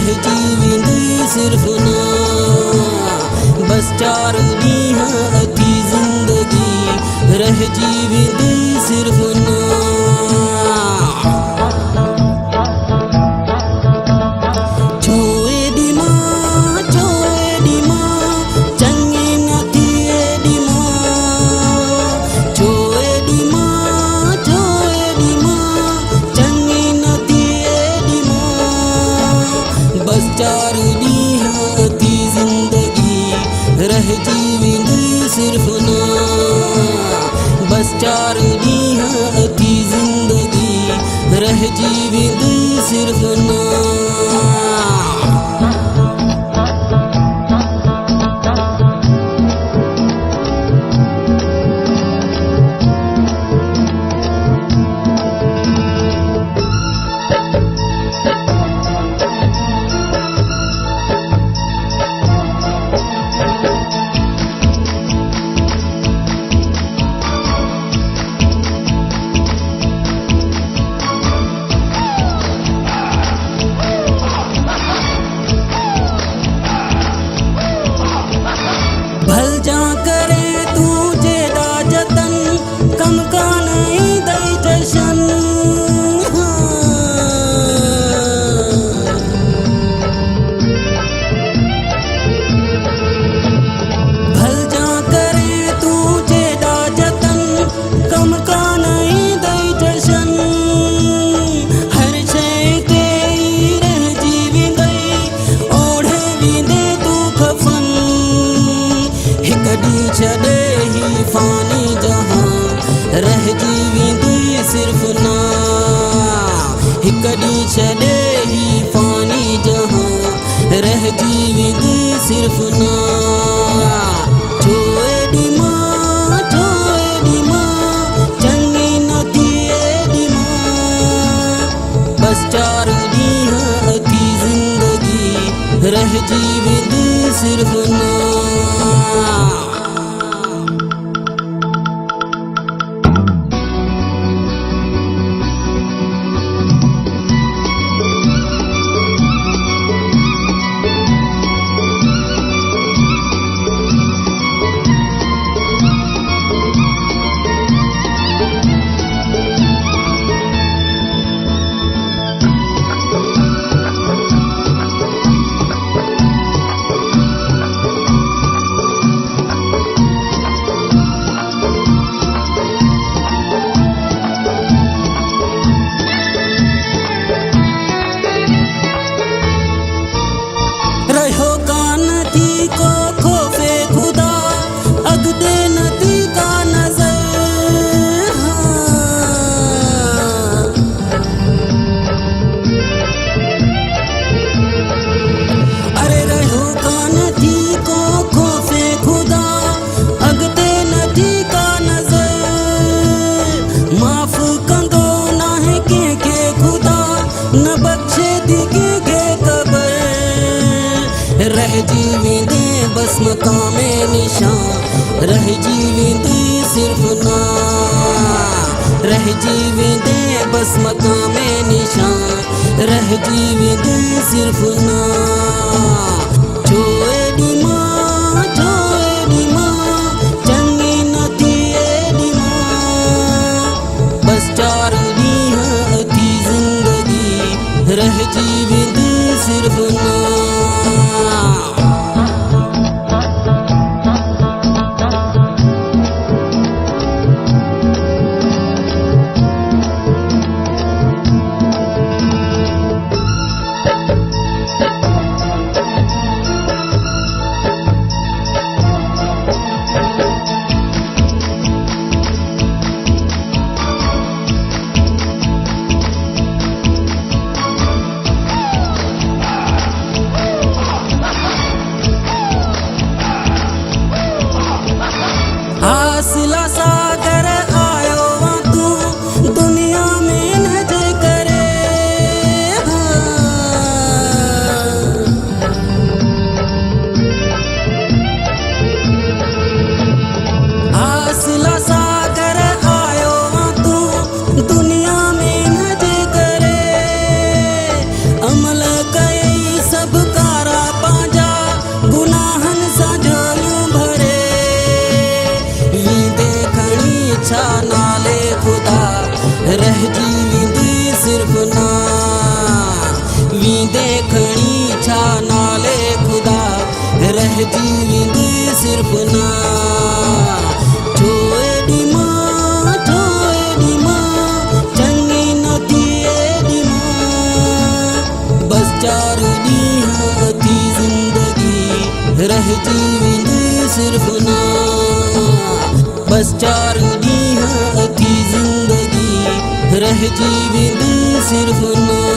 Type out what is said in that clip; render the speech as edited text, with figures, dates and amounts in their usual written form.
रह जीविंदी सिर्फ ना बस 4 ॾींहं अथी ज़िंदगी रह जीविंदी सिर्फ ना रह जीविंदी सिर्फ ना बस 4 ॾींहं अथी ज़िंदगी रह जीविंदी सिर्फ ना भल जा करे तू जेदा जतन कम का नहीं दई जशन भल जा करे तू जेदा जतन कम का नहीं दई जशन हर शइ ते रह जीविंदई ओढ़े वींदे तू खफन कदी छॾे ही फानी जहां रह जीविंदी सिर्फ ना कदी छॾे ही फानी जहां रह जीविंदी सिर्फ ना छो एॾी मां चङी न थी एॾी मां बस 4 ॾींहं अथी ज़िंदगी रह जीविंदी सिर्फ ना रहो कान थी को खोफे खुदा अगदे नदी का नजर अरे रहो कान थी को खोफे खुदा अगदे नदी का नजर माफ कंदो ना है के खुदा न बख्शे दी के कबर रह जीविंदे बस मकामे निशान रह जीविंदी सिर्फ ना रह जीविंदे बस मकामे निशान रह जीविंदी सिर्फ ना छो एॾी मां चङी न थी एॾी मां बस 4 ॾींहं अथी ज़िंदगी रह जीविंदी सिर्फ ना रह जीवेंदी सिर्फ ना। छोएडी मां चंगी न थिएडी मां। बस 4 ॾींहं थी ज़िंदगी रह जीवेंदी सिर्फ ना। बस 4 ॾींहं थी ज़िंदगी रह जीवेंदी सिर्फ ना।